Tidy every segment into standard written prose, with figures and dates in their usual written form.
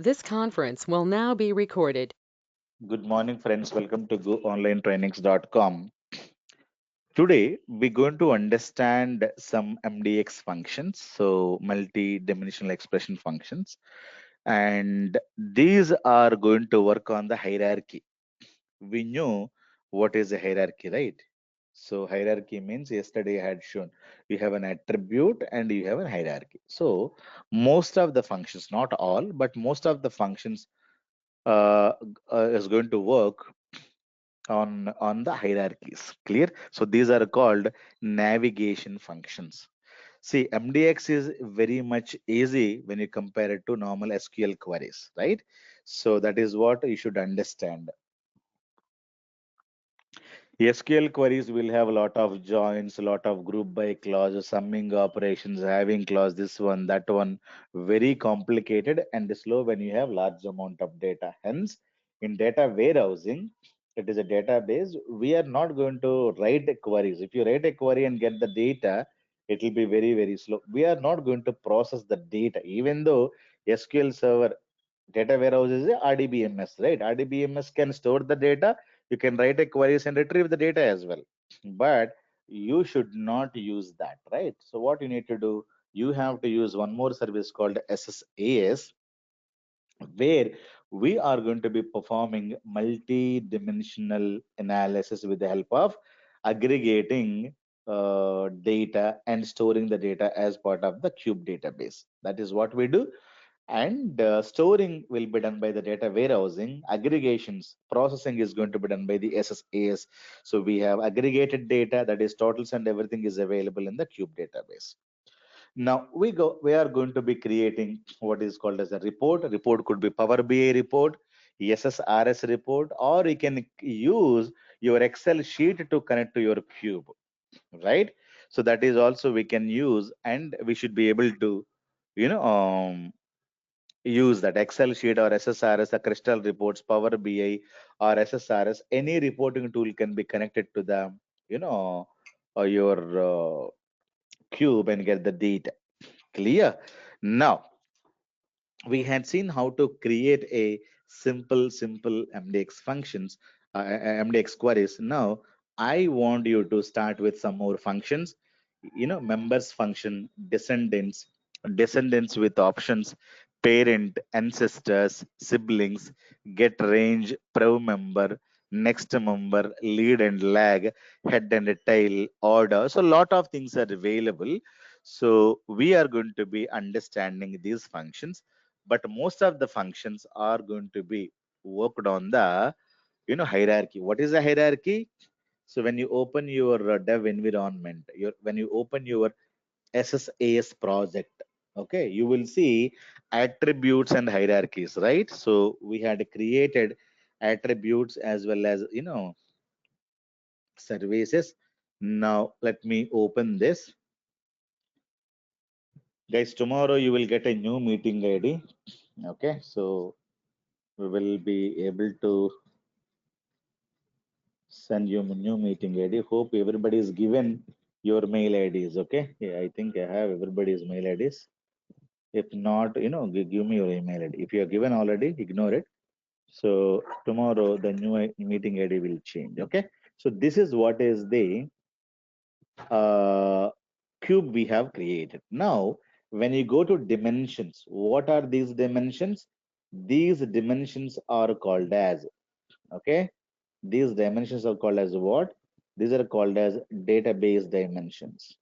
This conference will now be recorded. Good morning, friends. Welcome to goonlinetrainings.com. Today, we're going to understand some MDX functions, so multi-dimensional expression functions, and these are going to work on the hierarchy. We know what is a hierarchy, right? So hierarchy means yesterday I had shown you have an attribute and you have a hierarchy. So most of the functions, not all, but most of the functions is going to work on the hierarchies. Clear? So these are called navigation functions. See, MDX is very much easy when you compare it to normal SQL queries, right? So that is what you should understand. SQL queries will have a lot of joins, a lot of group by clause, summing operations, having clause, this one, that one, very complicated and slow when you have large amount of data. Hence, in data warehousing, it is a database. We are not going to write queries. If you write a query and get the data, it will be very, very slow. We are not going to process the data, even though SQL Server data warehouse is a RDBMS, right? RDBMS can store the data. You can write a queries and retrieve the data as well. But you should not use that, right? So what you need to do, you have to use one more service called SSAS, where we are going to be performing multi-dimensional analysis with the help of aggregating data and storing the data as part of the cube database. That is what we do. And storing will be done by the data warehousing. Aggregations processing is going to be done by the SSAS. So we have aggregated data, that is totals and everything is available in the cube database. Now we are going to be creating what is called as a report. A report could be Power BI report, SSRS report, or you can use your Excel sheet to connect to your cube, right? So that is also we can use, and we should be able to, you know, use that Excel sheet or SSRS, the Crystal reports, Power BI or SSRS. Any reporting tool can be connected to the, your cube and get the data. Clear? Now, we had seen how to create a simple MDX functions, MDX queries. Now, I want you to start with some more functions. Members function, descendants with options, parent, ancestors, siblings, get range, pro member, next member, lead and lag, head and tail, order. So, a lot of things are available. So, we are going to be understanding these functions, but most of the functions are going to be worked on the hierarchy. What is a hierarchy? So when you open your dev environment, when you open your SSAS project, okay, you will see attributes and hierarchies, right? So we had created attributes as well as services. Now let me open this. Guys, tomorrow you will get a new meeting ID. Okay, so we will be able to send you a new meeting ID. Hope everybody is given your mail IDs. Okay. Yeah, I think I have everybody's mail IDs. If not, give me your email ID. If you are given already, ignore it. So tomorrow the new meeting ID will change. Okay. So this is what is the uh, cube we have created. Now, when you go to dimensions, what are these dimensions? These dimensions are called as, okay, these dimensions are called as what? These are called as database dimensions.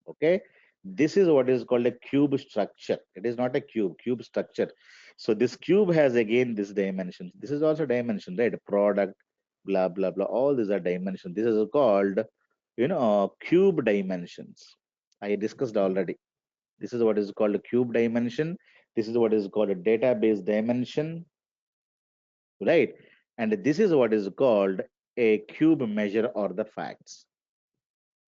Okay. This is what is called a cube structure. It is not a cube structure. So this cube has again this dimensions. This is also dimension, right? Product, blah, blah, blah. All these are dimensions. This is called, cube dimensions. I discussed already. This is what is called a cube dimension. This is what is called a database dimension, right? And this is what is called a cube measure or the facts.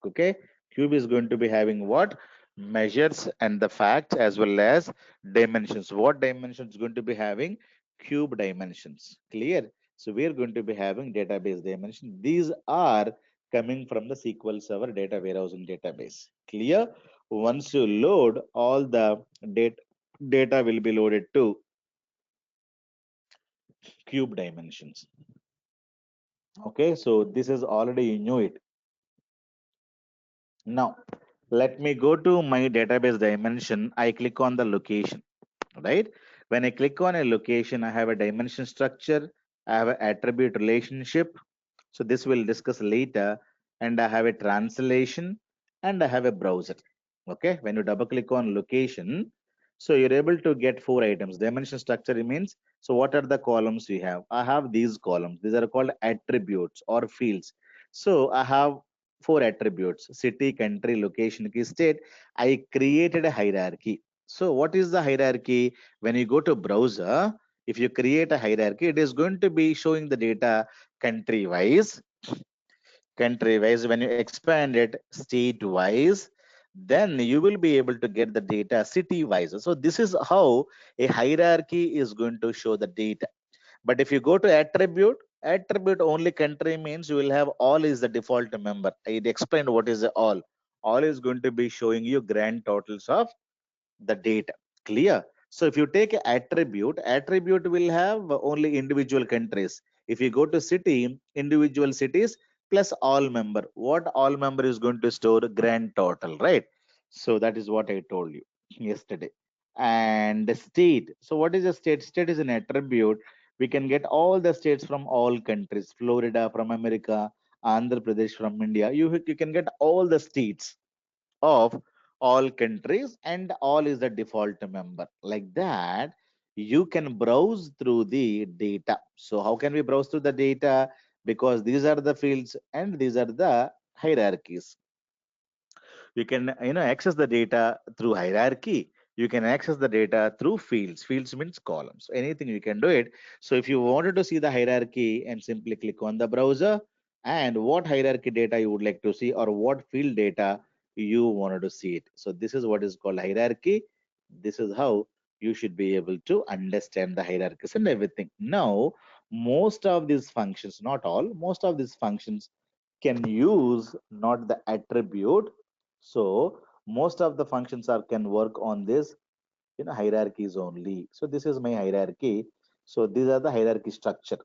Okay, cube is going to be having what? Measures and the facts as well as dimensions. What dimensions going to be having? Cube dimensions. Clear? So we are going to be having database dimension. These are coming from the SQL Server data warehousing database. Clear? Once you load, all the data will be loaded to cube dimensions. Okay, so this is already you knew it. Now, let me go to my database dimension. I click on the location, right? When I click on a location, I have a dimension structure, I have an attribute relationship. So this we'll discuss later. And I have a translation and I have a browser. Okay, when you double click on location, so you're able to get 4 items. Dimension structure means, so what are the columns we have? I have these columns. These are called attributes or fields. So I have 4 attributes: city, country, location, key, state. I created a hierarchy. So what is the hierarchy? When you go to browser, if you create a hierarchy, it is going to be showing the data country wise. When you expand it state wise, then you will be able to get the data city wise. So this is how a hierarchy is going to show the data. But if you go to attribute only country means you will have all is the default member. I explained what is the all. All is going to be showing you grand totals of the data. Clear? So if you take attribute will have only individual countries. If you go to city, individual cities plus all member. What all member is going to store? Grand total, right? So that is what I told you yesterday. And the state. So what is a state? State is an attribute. We can get all the states from all countries. Florida from America, Andhra Pradesh from India. You can get all the states of all countries, and all is the default member. Like that, you can browse through the data. So how can we browse through the data? Because these are the fields and these are the hierarchies. You can access the data through hierarchy. You can access the data through fields means columns. Anything you can do it. So if you wanted to see the hierarchy, and simply click on the browser, and what hierarchy data you would like to see, or what field data you wanted to see it. So this is what is called hierarchy. This is how you should be able to understand the hierarchies and everything. Now, most of these functions, not all, most of these functions can use not the attribute. So most of the functions are can work on this hierarchies only. So this is my hierarchy. So these are the hierarchy structure,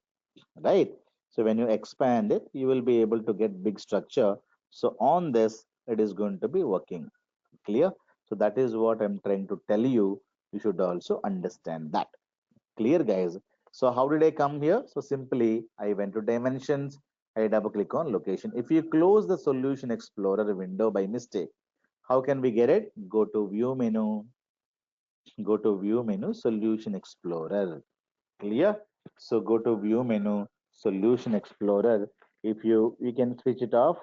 right? So when you expand it, you will be able to get big structure. So on this, it is going to be working. Clear? So that is what I'm trying to tell you. You should also understand that. Clear, guys? So how did I come here? So simply I went to dimensions. I double click on location. If you close the solution explorer window by mistake, how can we get it? Go to view menu, solution explorer. Clear? So go to view menu, solution explorer. If you can switch it off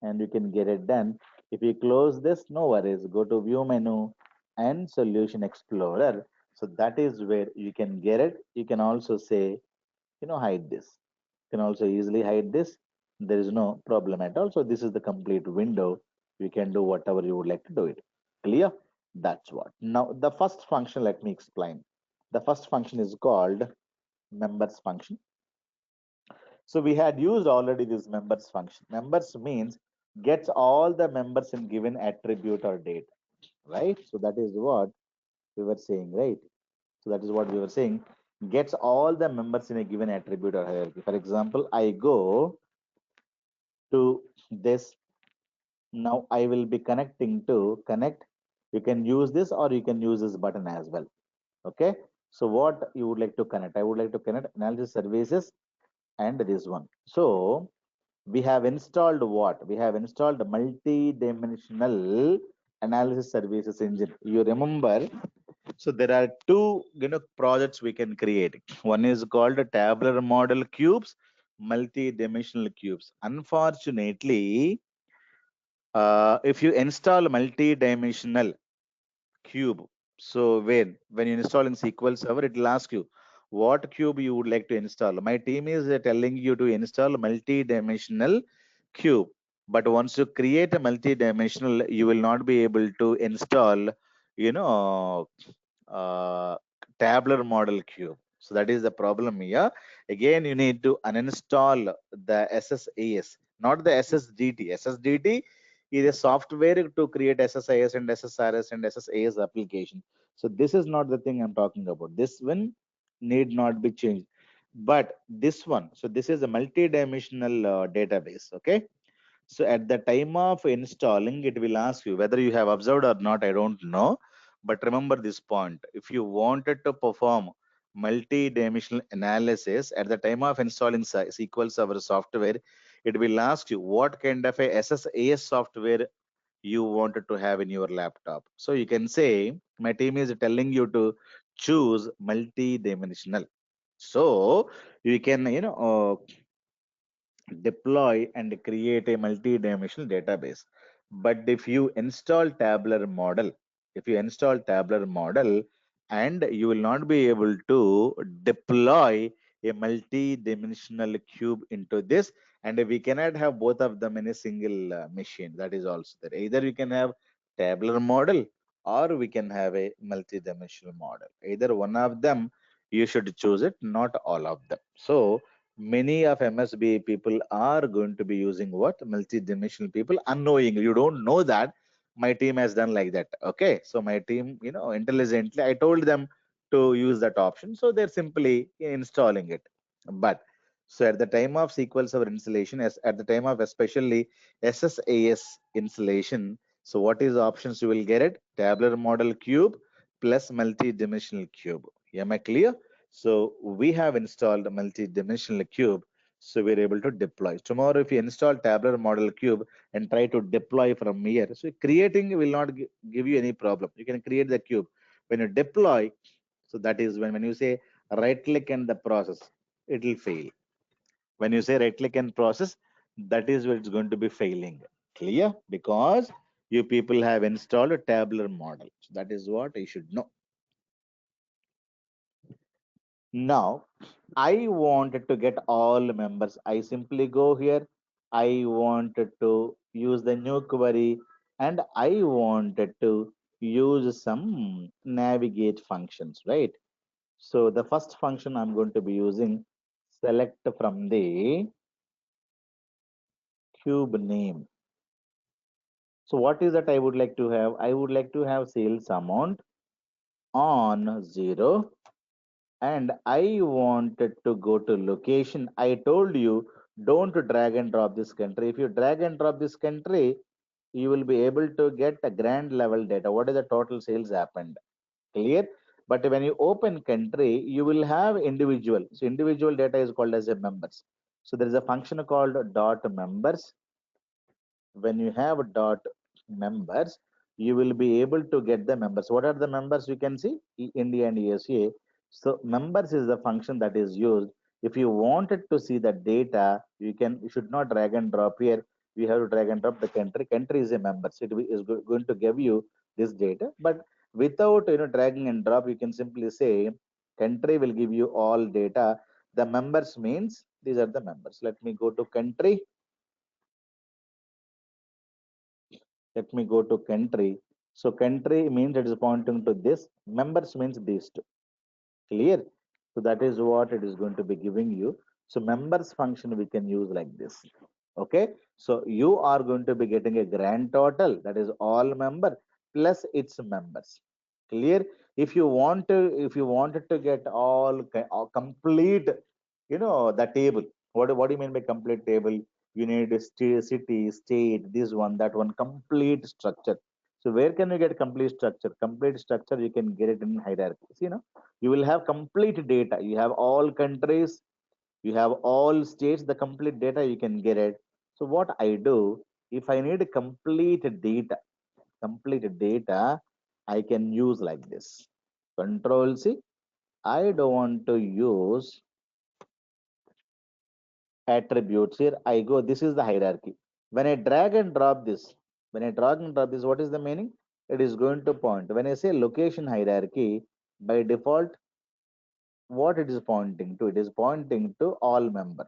and you can get it done. If you close this, no worries. Go to view menu and solution explorer. So that is where you can get it. You can also say, hide this. You can also easily hide this. There is no problem at all. So this is the complete window. You can do whatever you would like to do it. Clear? That's what. Now the first function, let me explain. The first function is called members function. So we had used already this members function. Members means gets all the members in given attribute or date, right? So that is what we were saying, right? So that is what we were saying. Gets all the members in a given attribute or hierarchy. For example, I go to this. Now I will be connecting to connect. You can use this or you can use this button as well. Okay. So what you would like to connect? I would like to connect analysis services and this one. So we have installed what? We have installed multi-dimensional analysis services engine. You remember, so there are two projects we can create. One is called tabular model cubes, multi-dimensional cubes. Unfortunately, if you install multi-dimensional cube, so when you install in SQL Server, it will ask you what cube you would like to install. My team is telling you to install multi-dimensional cube, but once you create a multi-dimensional, you will not be able to install you know uh, tabular model cube. So that is the problem here. Again, you need to uninstall the SSAS, not the SSDT. SSDT is a software to create SSIS and SSRS and SSAS application. So this is not the thing I'm talking about. This one need not be changed. But this one, so this is a multi-dimensional database. Okay. So at the time of installing, it will ask you whether you have observed or not. I don't know. But remember this point. If you wanted to perform multi-dimensional analysis at the time of installing SQL Server software, it will ask you what kind of a SSAS software you wanted to have in your laptop. So you can say, my team is telling you to choose multi-dimensional. So you can, deploy and create a multi-dimensional database. But if you install tabular model, and you will not be able to deploy a multi-dimensional cube into this, and we cannot have both of them in a single machine. That is also there. Either we can have tabular model or we can have a multi-dimensional model. Either one of them you should choose it, not all of them. So many of MSBA people are going to be using what? Multi-dimensional people unknowingly. You don't know that my team has done like that. Okay. So my team, intelligently, I told them to use that option. So they're simply installing it. But so at the time of SQL Server installation, as at the time of especially SSAS installation, so what is the options you will get it? Tabular model cube plus multi-dimensional cube. Am I clear? So we have installed a multi-dimensional cube, so we're able to deploy. Tomorrow, if you install tabular model cube and try to deploy from here, so creating will not give you any problem. You can create the cube. When you deploy, so that is when you say right click and the process, it will fail. When you say right click and process, that is where it's going to be failing. Clear? Because you people have installed a tabular model. So that is what you should know. Now, I wanted to get all members. I simply go here. I wanted to use the new query and I wanted to use some navigate functions, right? So the first function I'm going to be using, select from the cube name. So what is that I would like to have? I would like to have sales amount on 0, and I wanted to go to location. I told you don't drag and drop this country. If you drag and drop this country, you will be able to get a grand level data. What is the total sales happened? Clear? But when you open country, you will have individual. So individual data is called as a members. So there is a function called dot members. When you have dot members, you will be able to get the members. What are the members? You can see India and USA. So members is the function that is used. If you wanted to see the data, you should not drag and drop here. You have to drag and drop the country is a member, so is going to give you this data. But without dragging and drop, you can simply say country will give you all data. The members means these are the members. Let me go to country. Let me go to country. So country means it is pointing to this. Members means these two. Clear? So that is what it is going to be giving you. So members function we can use like this. Okay. So you are going to be getting a grand total, that is all member plus its members. Clear? If you wanted to get all complete, the table. What do you mean by complete table? You need a city, state, this one, that one, complete structure. So where can you get complete structure? Complete structure you can get it in hierarchy. You will have complete data. You have all countries, you have all states, the complete data you can get it. So what I do, if I need complete data, I can use like this. Control C. I don't want to use attributes here. I go, this is the hierarchy. When I drag and drop this, what is the meaning? It is going to point. When I say location hierarchy, by default, what it is pointing to? It is pointing to all member.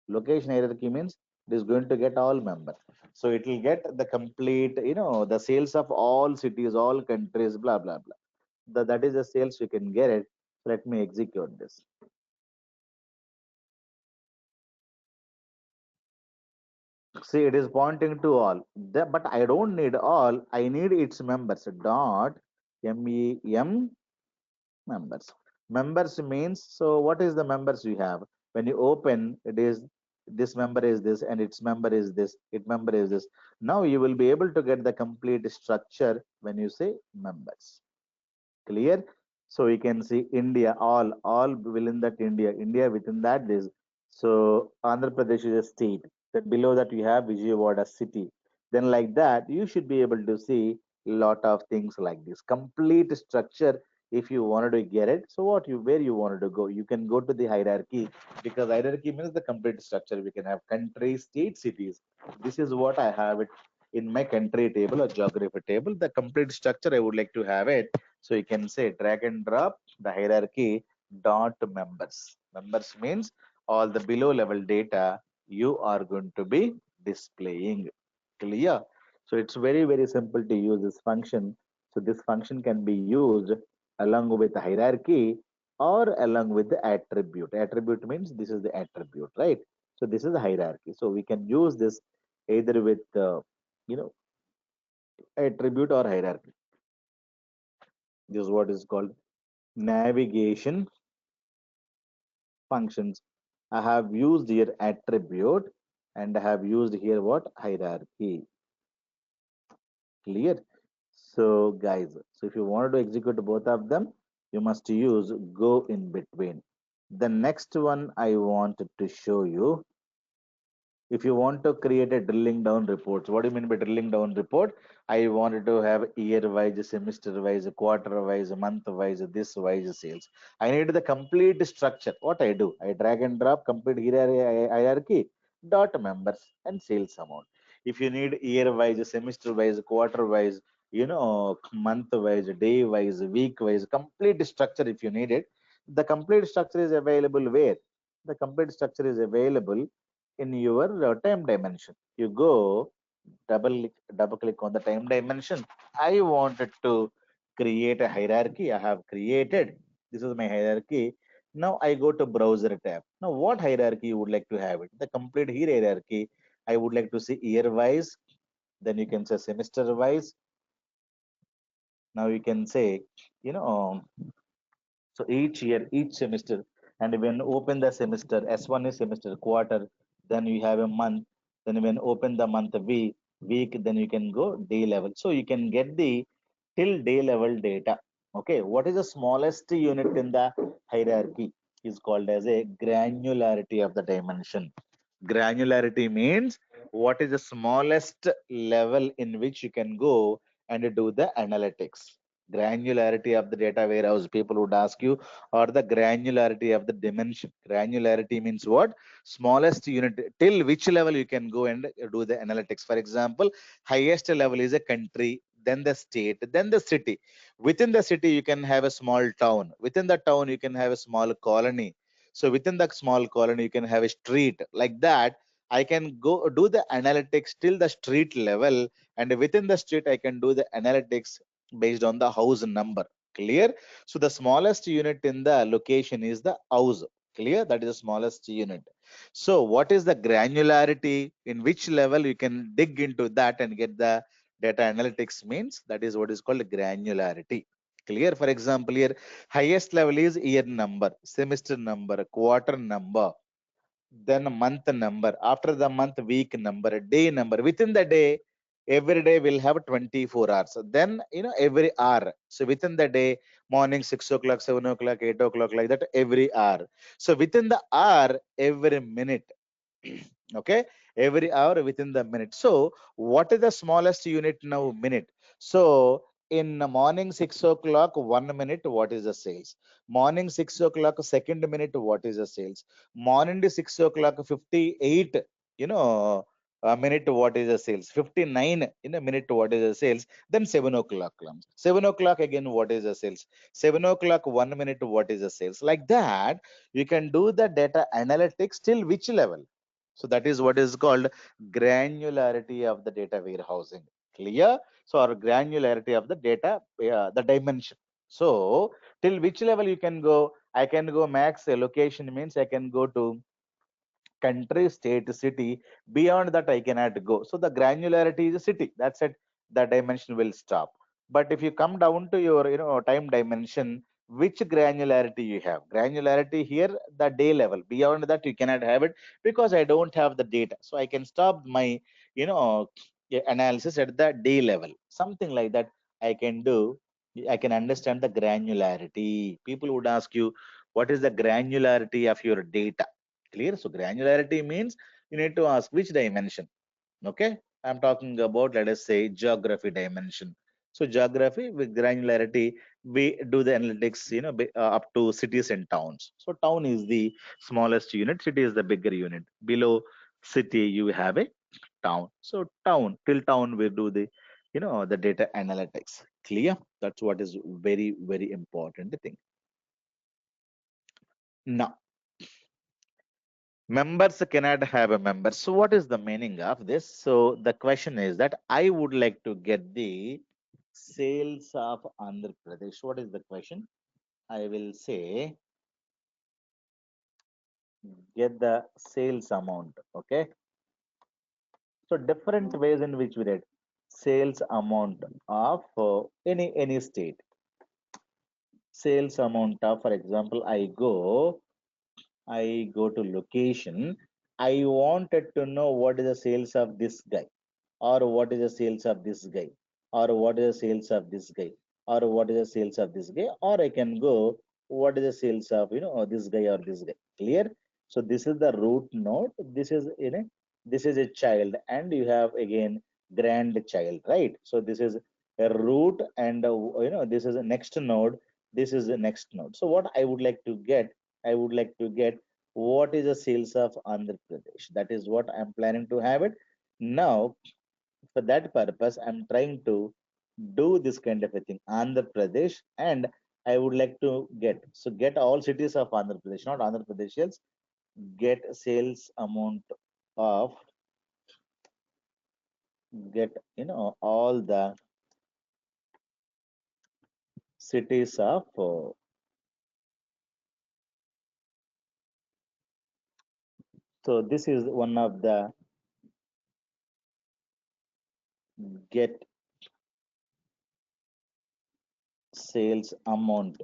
Location hierarchy means it is going to get all member. So it will get the complete, the sales of all cities, all countries, blah, blah, blah. That is the sales you can get it. Let me execute this. See, it is pointing to all. But I don't need all. I need its members. Dot MEM members. Members means, so what is the members you have? When you open, it is this member is this and its member is this, its member is this. Now you will be able to get the complete structure when you say members. Clear? So you can see India, all within that India within that this. So Andhra Pradesh is a state. Then below that you have Vijayawada city. Then like that, you should be able to see lot of things like this. Complete structure if you wanted to get it. So what you where you wanted to go, you can go to the hierarchy because hierarchy means the complete structure. We can have country, state, cities. This is what I have it in my country table or geography table. The complete structure I would like to have it, so you can say drag and drop the hierarchy dot members. Members means all the below level data you are going to be displaying. Clear? So it's very, very simple to use this function. So this function can be used along with the hierarchy or along with the attribute. Attribute means this is the attribute, right? So this is the hierarchy. So we can use this either with you know attribute or hierarchy. This is what is called navigation functions. I have used here attribute and I have used here what hierarchy. Clear? So guys, so if you wanted to execute both of them, you must use go in between. The next one I wanted to show you, if you want to create a drilling down reports, what do you mean by drilling down report? I wanted to have year wise, semester wise, quarter wise, month wise, this wise sales. I need the complete structure. What I do, I drag and drop complete hierarchy, dot members and sales amount. If you need year wise, semester wise, quarter wise, month wise, day wise, week wise, complete structure if you need it, the complete structure is available where? The complete structure is available in your time dimension. You go double click on the time dimension. I wanted to create a hierarchy. I have created. This is my hierarchy. Now I go to browser tab. Now what hierarchy you would like to have it? The complete here hierarchy. I would like to see year wise. Then you can say semester wise. Now you can say, you know, so each year, each semester, and when open the semester, S1 is semester, quarter, then you have a month, then when open the month week, then you can go day level. So you can get the till day level data. Okay, what is the smallest unit in the hierarchy is called as a granularity of the dimension. Granularity means what is the smallest level in which you can go and do the analytics. Granularity of the data warehouse, people would ask you, or the granularity of the dimension. Granularity means what? Smallest unit, till which level you can go and do the analytics. For example, highest level is a country, then the state, then the city. Within the city, you can have a small town. Within the town, you can have a small colony. So within the small colony, you can have a street. Like that, I can go do the analytics till the street level, and within the street, I can do the analytics based on the house number. Clear? So the smallest unit in the location is the house. Clear? That is the smallest unit. So what is the granularity? In which level you can dig into that and get the data analytics means? That is what is called granularity. Clear? For example, here highest level is year number, semester number, quarter number, then a month number, after the month week number, day number. Within the day, every day will have 24 hours. Then every hour, so within the day, morning 6 o'clock, 7 o'clock, 8 o'clock, like that, every hour. So within the hour, every minute. Okay, every hour within the minute. So what is the smallest unit now? Minute. So in the morning 6 o'clock 1 minute, what is the sales? Morning 6 o'clock second minute, what is the sales? Morning to 6 o'clock 58, you know a minute, what is the sales? 59 in a minute, what is the sales? Then 7 o'clock comes, 7 o'clock again, what is the sales? 7 o'clock 1 minute, what is the sales? Like that, you can do the data analytics till which level? So that is what is called granularity of the data warehousing. Clear? So our granularity of the data, the dimension. So till which level you can go? I can go max location means I can go to country, state, city. Beyond that, I cannot go. So the granularity is a city. That's it. The dimension will stop. But if you come down to your time dimension, which granularity you have. Granularity here, the day level. Beyond that, you cannot have it because I don't have the data. So I can stop my, analysis at the day level. Something like that I can do. I can understand the granularity. People would ask you, what is the granularity of your data? Clear? So granularity means you need to ask which dimension. Okay, I'm talking about, let us say, geography dimension. So geography with granularity, we do the analytics, up to cities and towns. So town is the smallest unit, city is the bigger unit. Below city, you have a town. So town, till town, we do the, the data analytics. Clear? That's what is very, very important thing. Now, members cannot have a member. So what is the meaning of this? So the question is that I would like to get the sales of Andhra Pradesh. What is the question? I will say get the sales amount. Okay. So different ways in which we read sales amount of any state. Sales amount of, for example, I go to location. I wanted to know what is the sales of this guy, or what is the sales of this guy, or what is the sales of this guy, or what is the sales of this guy, or I can go what is the sales of this guy or this guy. Clear? So this is the root node. This is this is a child, and you have again grandchild, right? So this is a root, and this is a next node. This is the next node. So what I would like to get, I would like to get what is the sales of Andhra Pradesh. That is what I'm planning to have it. Now, for that purpose, I'm trying to do this kind of a thing, Andhra Pradesh, and I would like to get all cities of Andhra Pradesh, not Andhra Pradesh, get sales amount of get all the cities of so this is one of the get sales amount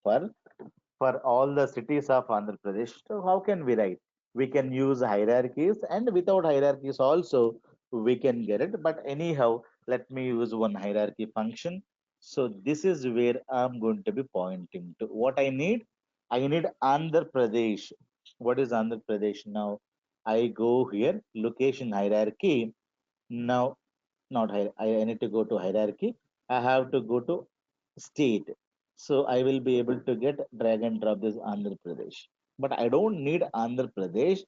for all the cities of Andhra Pradesh. So how can we write? We can use hierarchies, and without hierarchies also we can get it. But anyhow, let me use one hierarchy function. So this is where I'm going to be pointing to. What I need? I need Andhra Pradesh. What is Andhra Pradesh now? I go here, location hierarchy. Now, not hier I need to go to hierarchy. I have to go to state. So I will be able to get drag and drop this Andhra Pradesh. But I don't need Andhra Pradesh,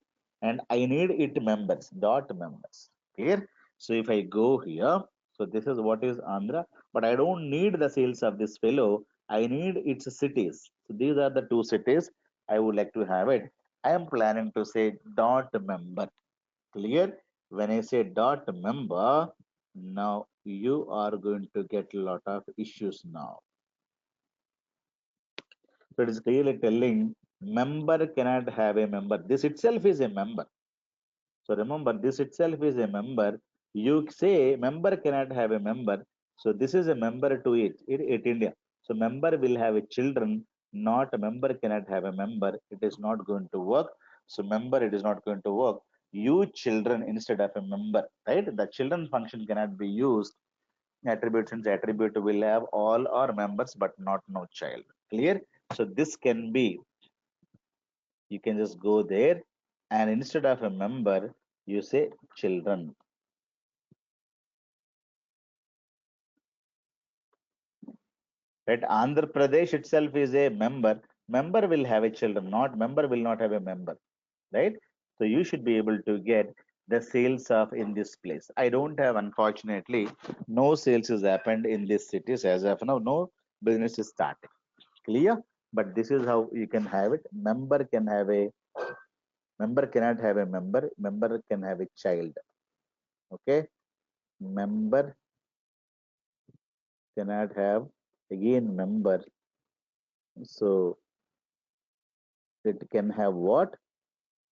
and I need it members, dot members. Clear? So if I go here, so this is what is Andhra, but I don't need the sales of this fellow. I need its cities. So these are the two cities I would like to have it. I am planning to say dot member. Clear? When I say dot member, now you are going to get a lot of issues now. So it is clearly telling member cannot have a member. This itself is a member. So remember, this itself is a member. You say member cannot have a member. So this is a member to it India. So member will have a children, not a member cannot have a member. It is not going to work. So member, it is not going to work. You children instead of a member, right? The children function cannot be used. Attribute, since attribute will have all our members but not no child. Clear? So this can be, you can just go there, and instead of a member you say children, right? Andhra Pradesh itself is a member will have a children, not member will not have a member, right? So you should be able to get the sales of in this place. I don't have, unfortunately, no sales has happened in this cities as of now. No business is started. Clear? But this is how you can have it. Member can have a member cannot have a member. Member can have a child. Okay. Member cannot have again member. So it can have what?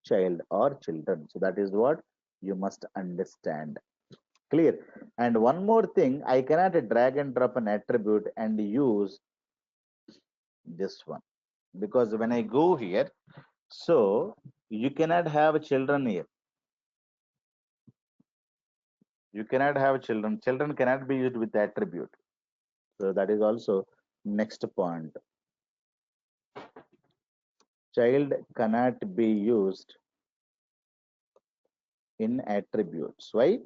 Child or children. So that is what you must understand. Clear? And one more thing, I cannot drag and drop an attribute and use this one. Because when I go here, so you cannot have children here. You cannot have children. Children cannot be used with attribute. So that is also next point. Child cannot be used in attributes. Why?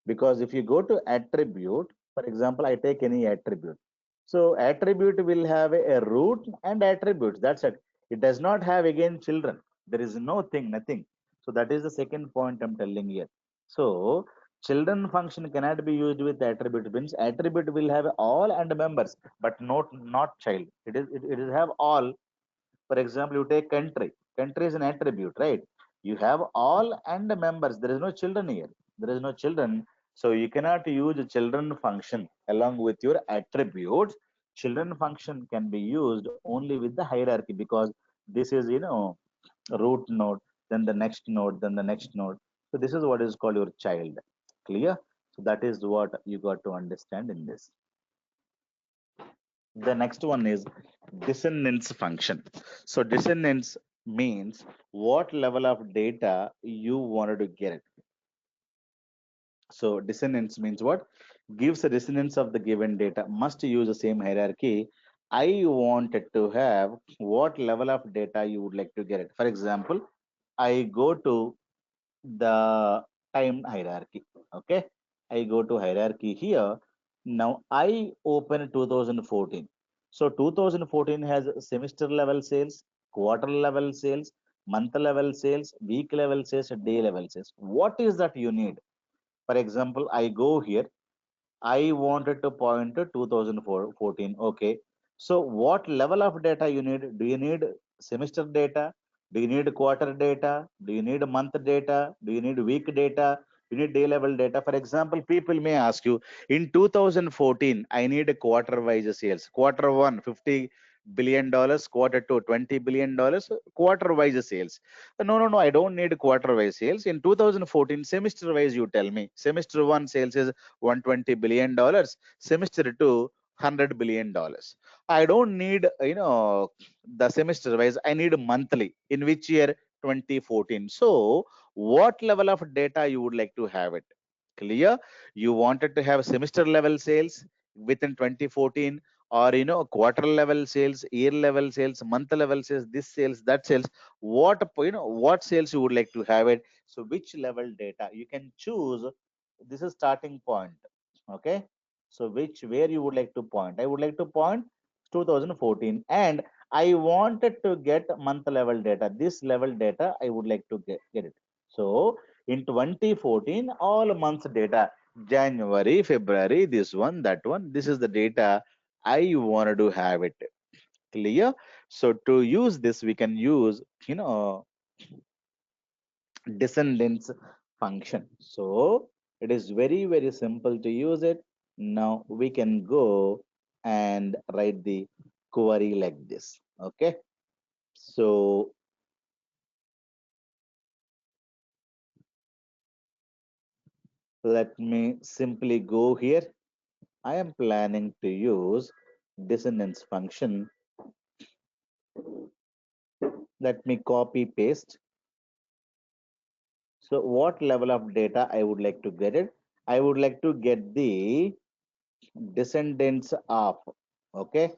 Because if you go to attribute, for example, I take any attribute. So attribute will have a root and attributes. That's it. It does not have again children. There is no thing, nothing. So that is the second point I'm telling here. So children function cannot be used with attribute. Means attribute will have all and members, but not child. It is have all. For example, you take country. Country is an attribute, right? You have all and the members. There is no children here. There is no children. So you cannot use a children function along with your attributes. Children function can be used only with the hierarchy because this is, root node, then the next node, then the next node. So this is what is called your child. Clear? So that is what you got to understand in this. The next one is descendants function. So descendants means what level of data you wanted to get. So descendants means what? Gives a descendants of the given data. Must use the same hierarchy. I wanted to have what level of data you would like to get it. For example, I go to the time hierarchy. Okay, I go to hierarchy here. Now I open 2014. So 2014 has semester level sales, quarter level sales, month level sales, week level sales, day level sales. What is that you need? For example, I go here. I wanted to point to 2014. Okay. So what level of data you need? Do you need semester data? Do you need quarter data? Do you need month data? Do you need week data? You need day level data. For example, people may ask you, in 2014, I need a quarter wise sales. Quarter one, $50 billion, quarter two, $20 billion, quarter wise sales. No, I don't need quarter wise sales. In 2014, semester wise, you tell me. Semester one sales is $120 billion, semester two, $100 billion. I don't need, the semester wise. I need monthly. In which year? 2014. So, what level of data you would like to have it? Clear? You wanted to have semester level sales within 2014, or quarter level sales, year level sales, month level sales, this sales, that sales. What sales you would like to have it? So, which level data you can choose? This is starting point. Okay, so where you would like to point? I would like to point 2014, and I wanted to get month level data. This level data I would like to get it. So in 2014, all months data, January, February, this one, that one, this is the data I wanted to have it. Clear? So to use this, we can use descendants function. So it is very simple to use it. Now we can go and write the query like this. Okay. So let me simply go here. I am planning to use descendants function. Let me copy paste. So what level of data I would like to get it? I would like to get the descendants of, okay,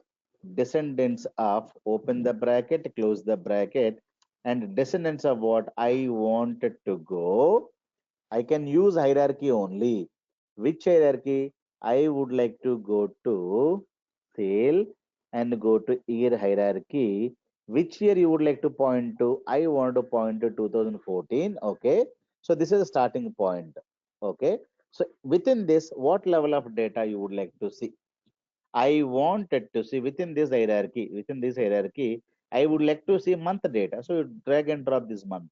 descendants of, open the bracket, close the bracket, and descendants of what I wanted to go. I can use hierarchy only. Which hierarchy? I would like to go to sale and go to year hierarchy. Which year you would like to point to? I want to point to 2014. Okay. So this is the starting point. Okay. So within this, what level of data you would like to see? I wanted to see within this hierarchy, I would like to see month data. So you drag and drop this month.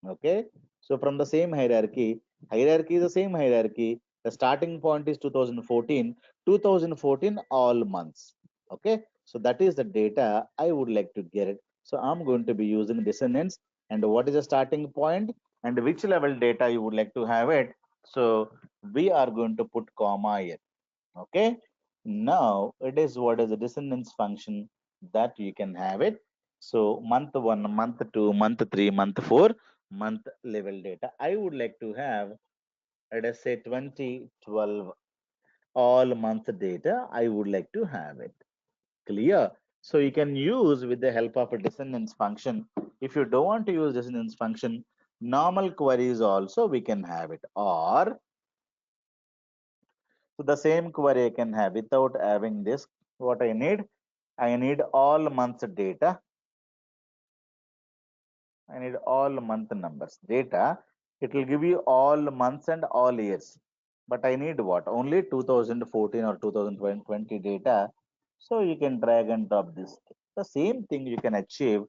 Okay. So from the same hierarchy is the same hierarchy. The starting point is 2014, 2014 all months. Okay. So that is the data I would like to get it. So I'm going to be using descendants, and what is the starting point and which level data you would like to have it. So we are going to put comma here. Okay. Now it is what is the descendants function. that you can have it. So month 1, month 2, month 3, month 4, month level data. I would like to have, let us say 2012 all month data. I would like to have it. Clear? So you can use with the help of a descendants function. If you don't want to use descendants function, normal queries also we can have it. Or so the same query I can have without having this. What I need all months data. I need all month numbers data. It will give you all months and all years. But I need what? Only 2014 or 2020 data. So you can drag and drop this. The same thing you can achieve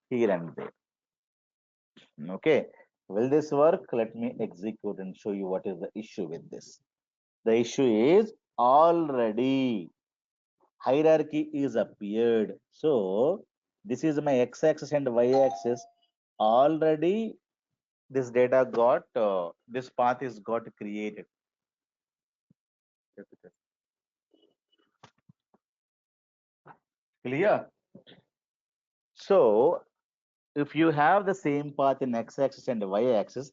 here and there. Okay. Will this work? Let me execute and show you what is the issue with this. The issue is already hierarchy is appeared. So this is my x-axis and y-axis. Already this data got, this path is got created. Clear? So if you have the same path in x-axis and y-axis,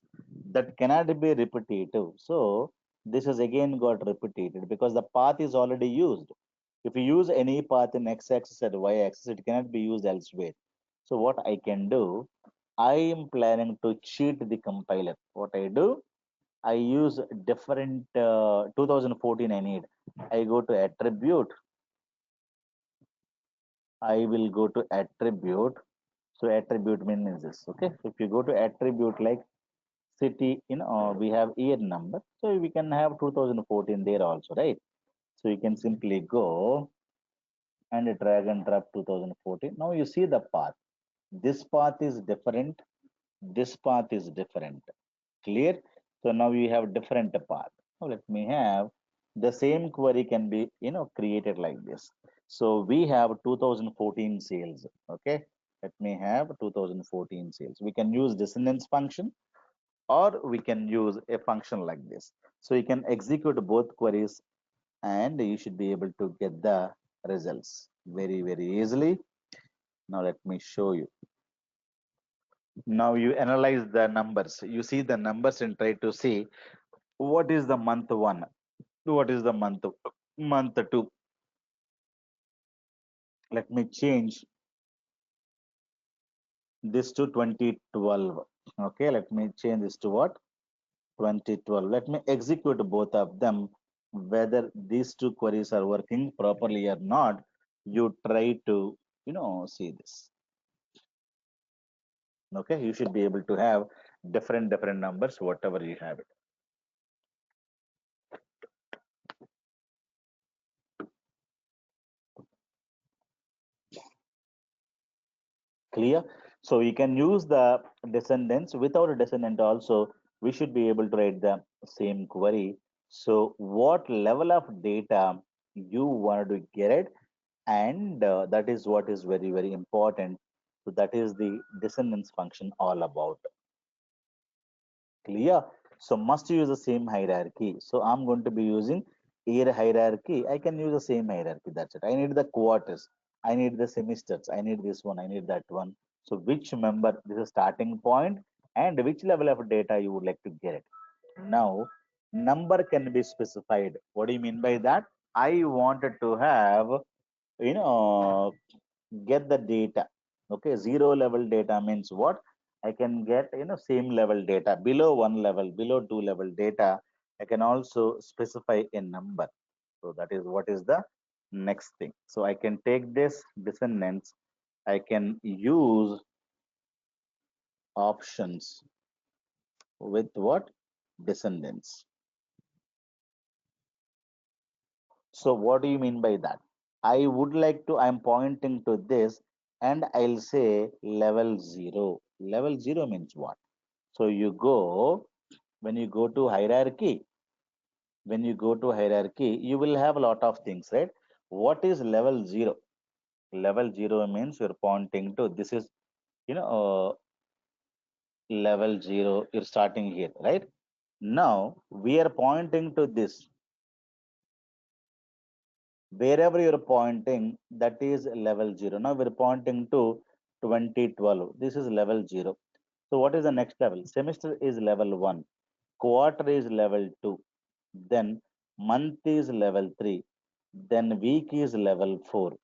that cannot be repetitive. So this is again got repeated because the path is already used. If you use any path in x-axis and y-axis, it cannot be used elsewhere. So what I can do, I am planning to cheat the compiler. What I do, I use different 2014 I need. I go to attribute. I will go to attribute. So attribute means this. Okay. If you go to attribute like city, we have year number. So we can have 2014 there also, right? So you can simply go and drag and drop 2014. Now you see the path. This path is different. This path is different. Clear? So now you have different path. Now let me have the same query can be created like this. So we have 2014 sales. Okay. Let me have 2014 sales. We can use descendants function or we can use a function like this. So you can execute both queries and you should be able to get the results very, very easily. Now let me show you. Now you analyze the numbers. You see the numbers and try to see what is the month 1, what is the month 2. Let me change this to 2012. Okay, let me change this to what? 2012. Let me execute both of them. Whether these two queries are working properly or not, you try to see this. Okay, you should be able to have different numbers whatever you have it. Clear? So you can use the descendants. Without a descendant also, we should be able to write the same query. So what level of data you want to get it, and that is what is very, very important. So that is the descendants function all about. Clear? So must use the same hierarchy. So I'm going to be using year hierarchy. I can use the same hierarchy. That's it. I need the quarters. I need the semesters. I need this one. I need that one. So which member, this is starting point and which level of data you would like to get it. Now, number can be specified. What do you mean by that? I wanted to have, you know, get the data. Okay, zero level data means what? I can get same level data below one level, below two level data. I can also specify a number. So that is what is the next thing. So I can take this descendants. I can use options with what? Descendants. So what do you mean by that? I would like to, I'm pointing to this and I'll say level 0. Level 0 means what? So you go, when you go to hierarchy, you will have a lot of things, right? What is level 0? Level 0 means you're pointing to, this is, level 0, you're starting here, right? Now we are pointing to this. Wherever you're pointing, that is level 0. Now we're pointing to 2012. This is level 0. So what is the next level? Semester is level 1. Quarter is level 2. Then month is level 3. Then week is level 4.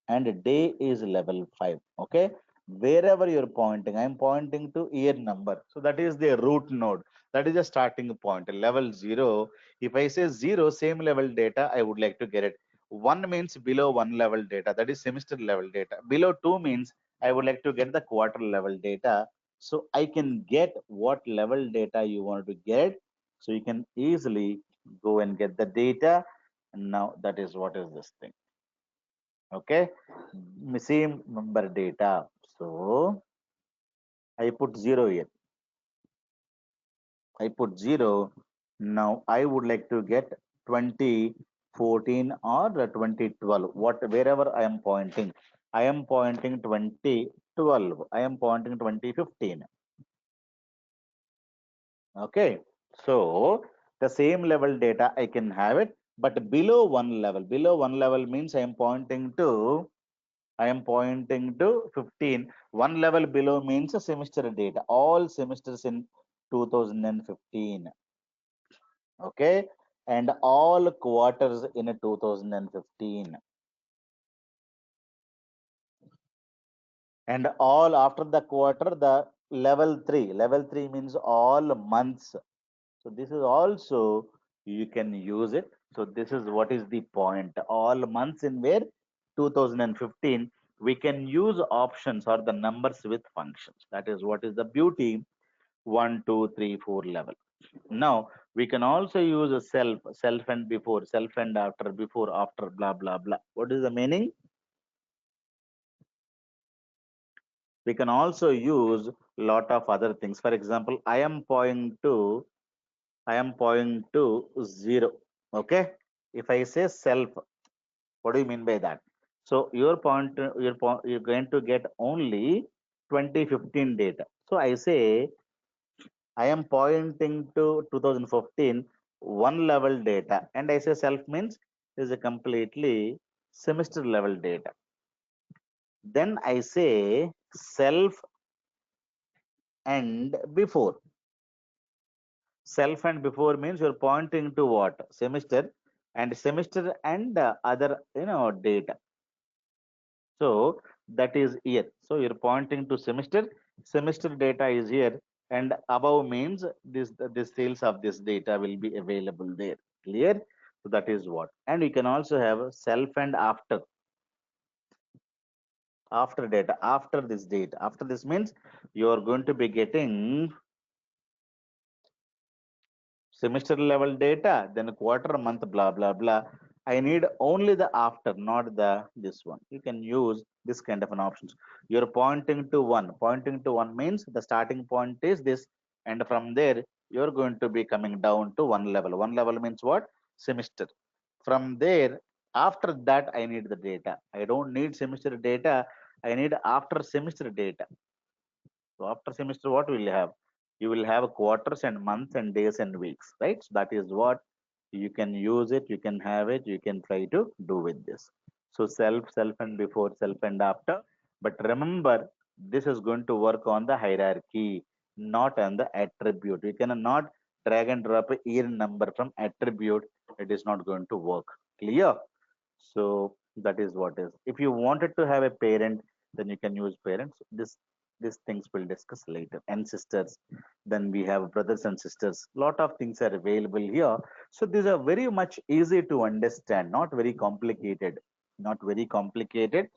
And day is level 5. Okay. Wherever you're pointing, I'm pointing to year number. So that is the root node. That is the starting point. Level 0. If I say 0, same level data, I would like to get it. 1 means below 1 level data. That is semester level data. Below 2 means I would like to get the quarter level data. So I can get what level data you want to get. So you can easily go and get the data. And now that is what is this thing. Okay, same number data. So I put 0 here. I put 0. Now I would like to get 2014 or 2012. What wherever I am pointing, I am pointing 2012. I am pointing 2015. Okay, so the same level data I can have it, but below one level. Below one level means I am pointing to 15. One level below means a semester data. All semesters in 2015. Okay. And all quarters in 2015. And all after the quarter, the level 3. Level 3 means all months. So this is also, you can use it. So this is what is the point. All months in where 2015, we can use options or the numbers with functions. That is what is the beauty. 1, 2, 3, 4 level. Now we can also use a self and before, self and after, before, after, blah, blah, blah. What is the meaning? We can also use lot of other things. For example, I am pointing to 0. Okay. If I say self, what do you mean by that? So you're going to get only 2015 data. So I say I am pointing to 2015 one level data, and I say self means is a completely semester level data. Then I say self and before. Self and before means you're pointing to what? Semester and other data. So that is here. So you're pointing to semester. Semester data is here, and above means this sales of this data will be available there. Clear? So that is what. And you can also have self and after data after this date. After this means you are going to be getting semester level data, then quarter, month, blah, blah, blah. I need only the after, not the this one. You can use this kind of an options. You're pointing to one. Pointing to one means the starting point is this, and from there you're going to be coming down to one level. One level means what? Semester. From there, after that, I need the data. I don't need semester data. I need after semester data. So after semester, what will you have? You will have quarters and months and days and weeks, right? So that is what you can use it, you can have it, you can try to do with this. So self and before, self and after. But remember, this is going to work on the hierarchy, not on the attribute. You cannot drag and drop a year number from attribute. It is not going to work. Clear? So that is what is. If you wanted to have a parent, then you can use parents. These things we'll discuss later. And sisters, then we have brothers and sisters. Lot of things are available here. So these are very much easy to understand, not very complicated. Not very complicated.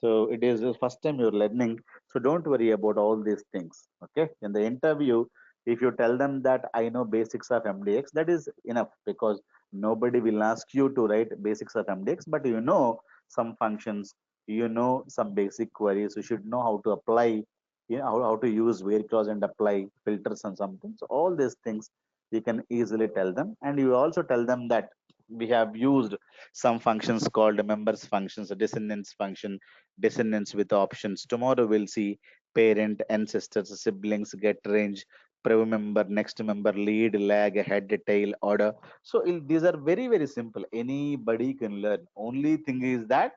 So it is the first time you're learning. So don't worry about all these things. Okay. In the interview, if you tell them that I know basics of MDX, that is enough, because nobody will ask you to write basics of MDX, but you know some functions, you know some basic queries, you should know how to apply, how to use where clause and apply filters and something. So all these things you can easily tell them, and you also tell them that we have used some functions called members functions, a descendants function, descendants with options. Tomorrow we'll see parent, ancestors, siblings, get range, prev member, next member, lead, lag, head, tail, order. So these are very, very simple. Anybody can learn. Only thing is that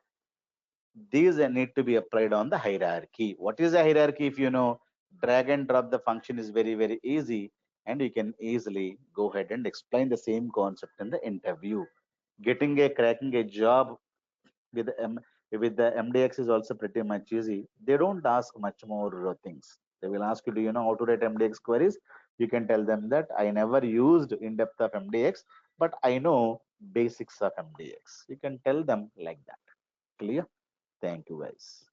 these need to be applied on the hierarchy. What is a hierarchy? If you know, drag and drop the function is very, very easy, and you can easily go ahead and explain the same concept in the interview. Getting a cracking a job with with the MDX is also pretty much easy. They don't ask much more things. They will ask you, do you know how to write MDX queries? You can tell them that I never used in depth of MDX, but I know basics of MDX. You can tell them like that. Clear? Thank you, guys.